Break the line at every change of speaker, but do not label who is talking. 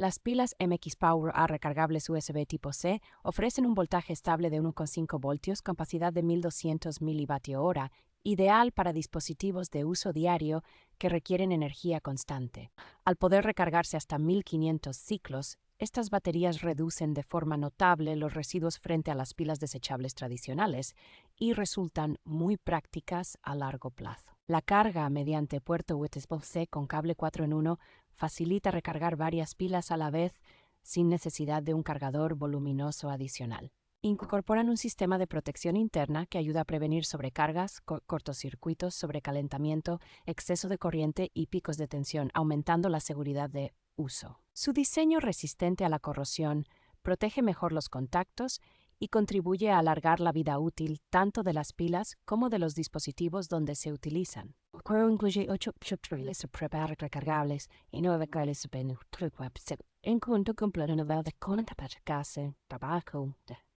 Las pilas MXPOW AAA recargables USB tipo C ofrecen un voltaje estable de 1,5 voltios, capacidad de 1200 mAh, ideal para dispositivos de uso diario que requieren energía constante. Al poder recargarse hasta 1500 ciclos, estas baterías reducen de forma notable los residuos frente a las pilas desechables tradicionales y resultan muy prácticas a largo plazo. La carga mediante puerto USB-C con cable 4 en 1 facilita recargar varias pilas a la vez sin necesidad de un cargador voluminoso adicional. Incorporan un sistema de protección interna que ayuda a prevenir sobrecargas, cortocircuitos, sobrecalentamiento, exceso de corriente y picos de tensión, aumentando la seguridad de uso. Su diseño resistente a la corrosión protege mejor los contactos y contribuye a alargar la vida útil tanto de las pilas como de los dispositivos donde se utilizan. El juego incluye 8 pilas AAA recargables y 9 cables en conjunto completo de conectarse, trabajo,